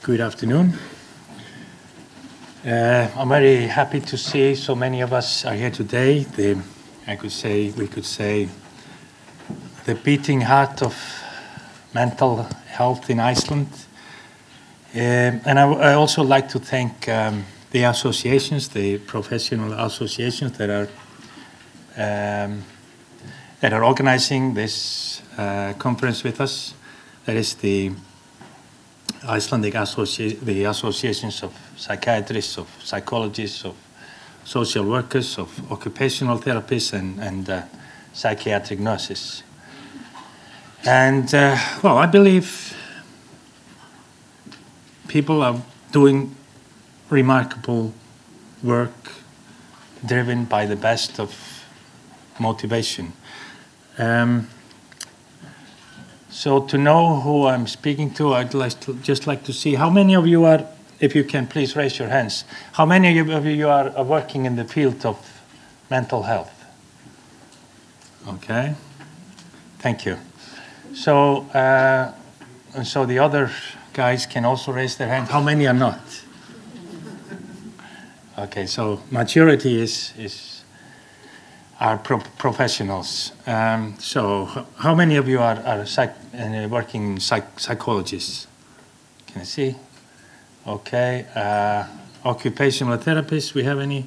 Good afternoon. I'm very happy to see so many of us are here today. We could say, the beating heart of mental health in Iceland. And I also like to thank the associations, the professional associations that are organizing this conference with us. That is the Icelandic the associations of psychiatrists, of psychologists, of social workers, of occupational therapists, and psychiatric nurses. And well, I believe people are doing remarkable work, driven by the best of motivation. So to know who I'm speaking to, I'd just like to see how many of you are, if you can please raise your hands, how many of you are working in the field of mental health? Okay, thank you. So, and so the other guys can also raise their hand. How many are not? Okay, so majority are professionals. So how many of you are working psychologists? Can I see? Okay. Occupational therapists, we have any?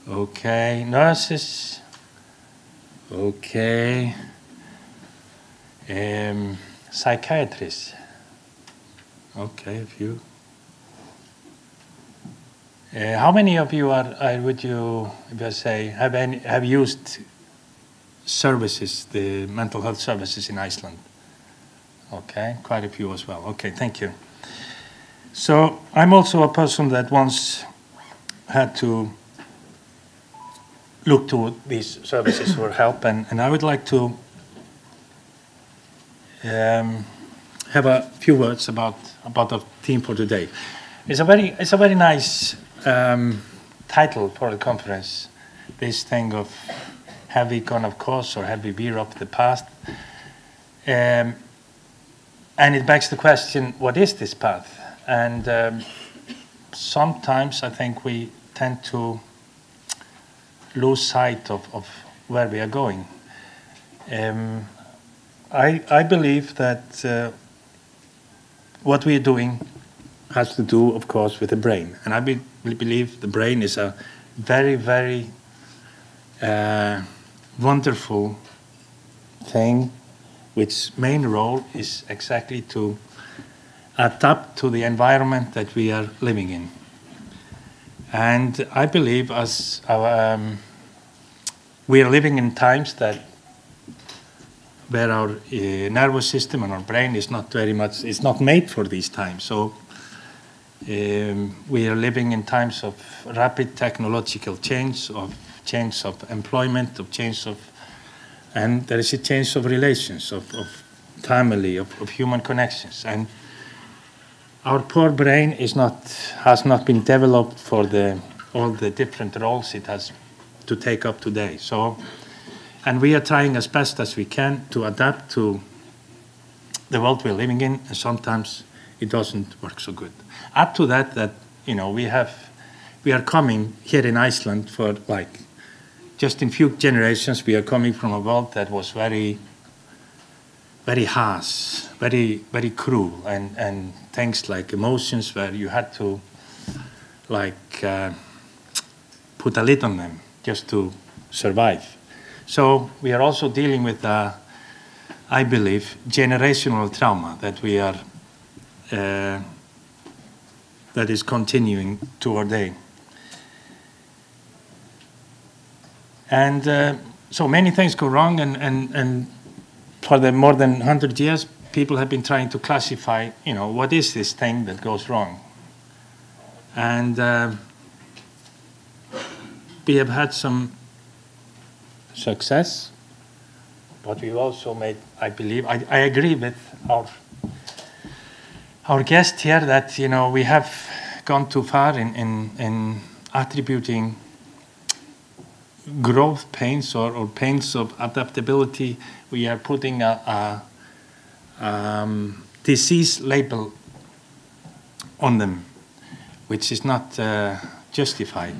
Okay. Nurses? Okay. Psychiatrists? Okay, a few. How many of you would you say, have used services, the mental health services in Iceland? Okay, quite a few as well. Okay, thank you. So I'm also a person that once had to look to these services for help, and I would like to have a few words about the theme for today. It's a very nice title for the conference, this thing of have we gone off course or have we veered off the path? And it begs the question, what is this path? And sometimes I think we tend to lose sight of where we are going. I believe that what we are doing has to do, of course, with the brain. And I believe the brain is a very, very wonderful thing, which main role is exactly to adapt to the environment that we are living in. And I believe as we are living in times where our nervous system and our brain is not it's not made for these times. So we are living in times of rapid technological change of employment, and there is a change of relations, of family, of human connections. And our poor brain has not been developed for all the different roles it has to take up today. So, and we are trying as best as we can to adapt to the world we're living in, and sometimes it doesn't work so good. Add to that we are coming here in Iceland for just in few generations, we are coming from a world that was very, very harsh, very, very cruel, and things like emotions where you had to put a lid on them just to survive. So we are also dealing with, I believe, generational trauma that we are that is continuing to our day. And so many things go wrong, and for the more than 100 years, people have been trying to classify, what is this thing that goes wrong? And we have had some success, but we've also made, I believe, I agree with our guest here that, we have gone too far in attributing growth pains or pains of adaptability. We are putting a disease label on them, which is not justified.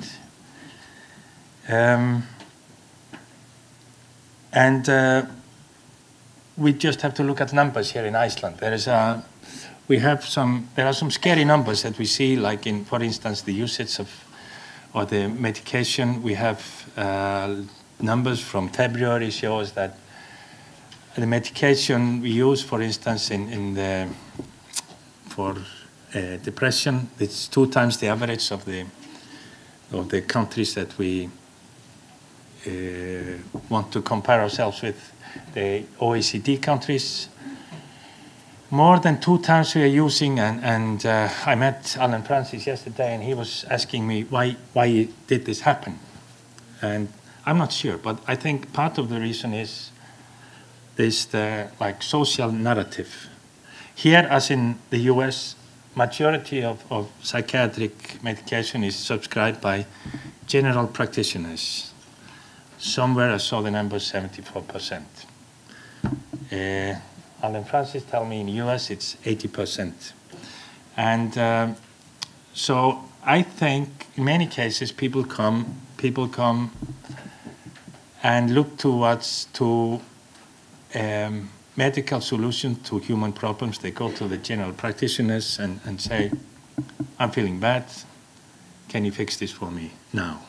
We just have to look at numbers here in Iceland. There are some scary numbers that we see, like in, for instance, the usage or the medication. We have numbers from February shows that the medication we use, for instance, for depression, it's 2 times the average of the countries that we want to compare ourselves with, the OECD countries. More than 2 times we are using, and I met Alan Francis yesterday, and he was asking me why did this happen, and I'm not sure, but I think part of the reason is this like social narrative. Here, as in the US, majority of psychiatric medication is subscribed by general practitioners. Somewhere I saw the number 74%. Alan Francis told me in the US it's 80%. And so I think in many cases people come and look towards medical solution to human problems. They go to the general practitioners and say, I'm feeling bad, can you fix this for me now?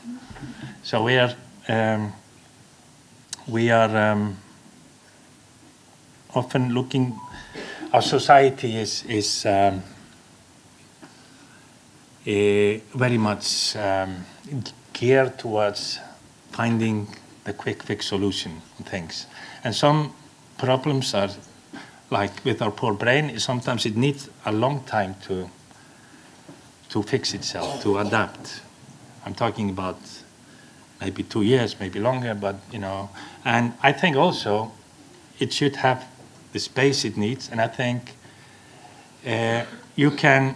So we are often looking, our society is very much geared towards finding the quick fix solution on things. And some problems are, like with our poor brain, sometimes it needs a long time to fix itself, to adapt. I'm talking about maybe 2 years, maybe longer, but and I think also it should have the space it needs, and I think you can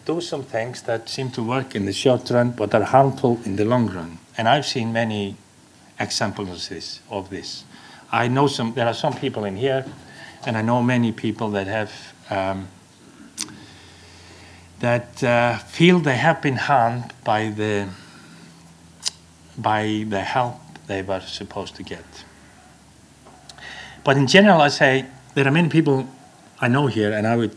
do some things that seem to work in the short run but are harmful in the long run. And I've seen many examples of this. I know there are some people in here, and I know many people that have feel they have been harmed by the help they were supposed to get. But in general, I say there are many people I know here, and I would,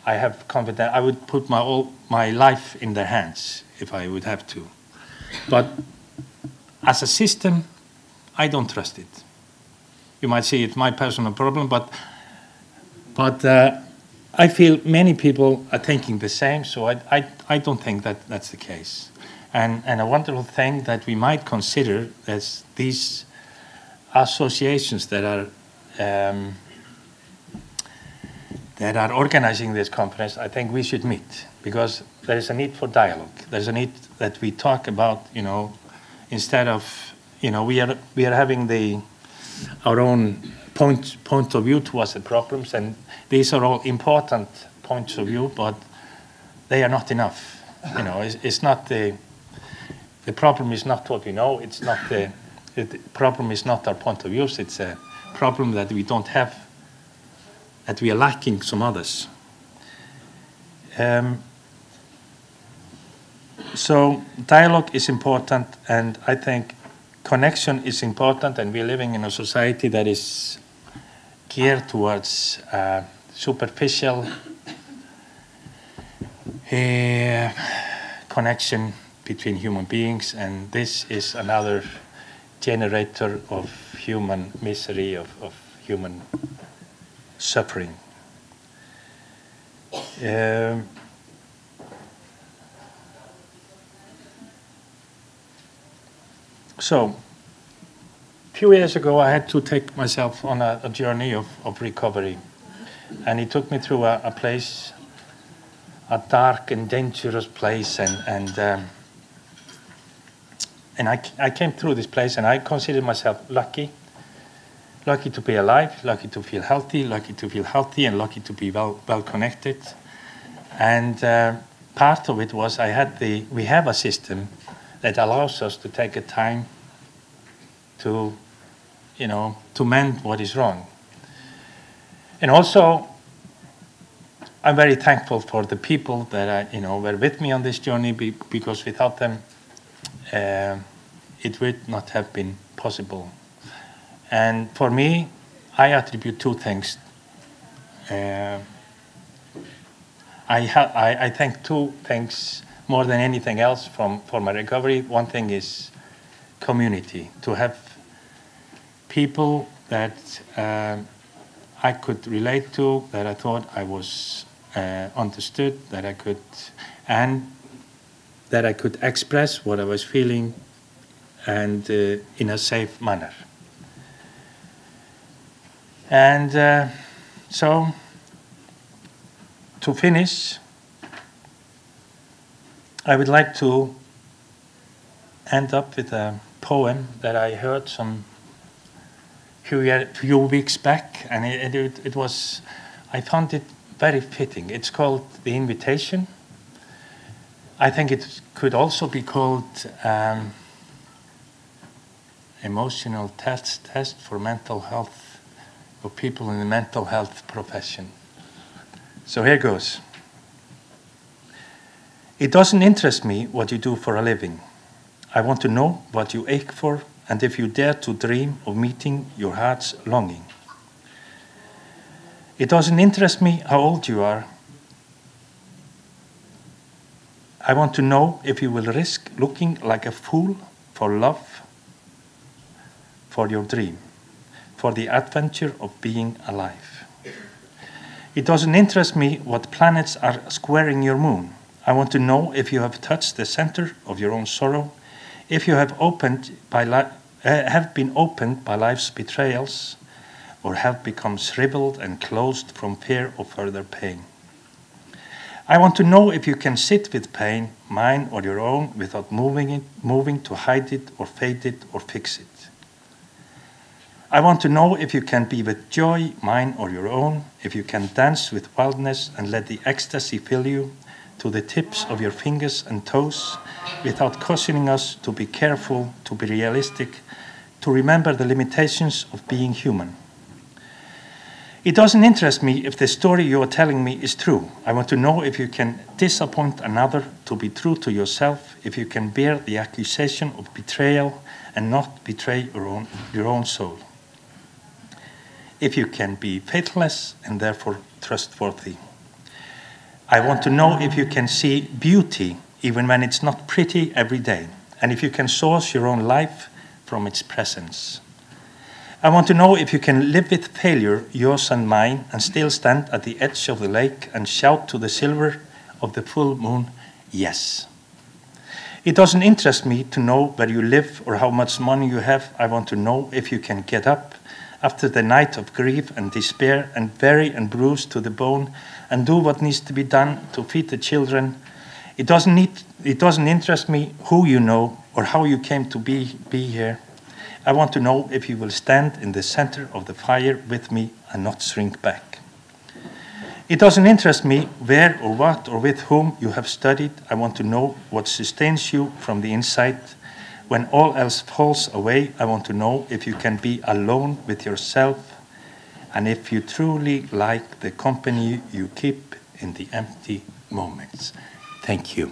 I have confidence. I would put all my life in their hands if I would have to. But as a system, I don't trust it. You might say it's my personal problem, but I feel many people are thinking the same, so I don't think that's the case. And a wonderful thing that we might consider is these associations that are organizing this conference. I think we should meet, because there is a need for dialogue. There's a need that we talk about, instead of, we are having our own point of view towards the problems, and these are all important points of view, but they are not enough. It's not the problem is not what we know. It's not the problem is not our point of view. It's a problem that we don't have, that we are lacking some others. So dialogue is important, and I think connection is important, and we're living in a society that is geared towards superficial connection between human beings, and this is another generator of human misery, of human suffering. So, a few years ago, I had to take myself on a journey of recovery, and it took me through a place, a dark and dangerous place, and I came through this place, and I considered myself lucky to be alive, lucky to feel healthy, and lucky to be well connected. And part of it was we have a system that allows us to take a time to mend what is wrong. And also, I'm very thankful for the people that were with me on this journey, because without them, it would not have been possible. And for me, I attribute two things. I think two things more than anything else for my recovery. One thing is community, to have people that I could relate to, that I thought I was understood, that I could express what I was feeling, and in a safe manner. And so, to finish, I would like to end up with a poem that I heard some few weeks back, and it was, I found it very fitting. It's called The Invitation. I think it could also be called Emotional Test for Mental Health, for people in the mental health profession. So here goes. It doesn't interest me what you do for a living. I want to know what you ache for, and if you dare to dream of meeting your heart's longing. It doesn't interest me how old you are. I want to know if you will risk looking like a fool for love, for your dream, for the adventure of being alive. It doesn't interest me what planets are squaring your moon. I want to know if you have touched the center of your own sorrow, if you have been opened by life's betrayals, or have become shriveled and closed from fear of further pain. I want to know if you can sit with pain, mine or your own, without moving to hide it or fade it or fix it. I want to know if you can be with joy, mine or your own, if you can dance with wildness and let the ecstasy fill you to the tips of your fingers and toes, without cautioning us to be careful, to be realistic, to remember the limitations of being human. It doesn't interest me if the story you are telling me is true. I want to know if you can disappoint another to be true to yourself, if you can bear the accusation of betrayal and not betray your own soul. If you can be faithless and therefore trustworthy. I want to know if you can see beauty even when it's not pretty every day, and if you can source your own life from its presence. I want to know if you can live with failure, yours and mine, and still stand at the edge of the lake and shout to the silver of the full moon, yes. It doesn't interest me to know where you live or how much money you have. I want to know if you can get up after the night of grief and despair and weary and bruised to the bone and do what needs to be done to feed the children. It doesn't interest me who you know or how you came to be here. I want to know if you will stand in the center of the fire with me and not shrink back. It doesn't interest me where or what or with whom you have studied. I want to know what sustains you from the inside. When all else falls away, I want to know if you can be alone with yourself and if you truly like the company you keep in the empty moments. Thank you.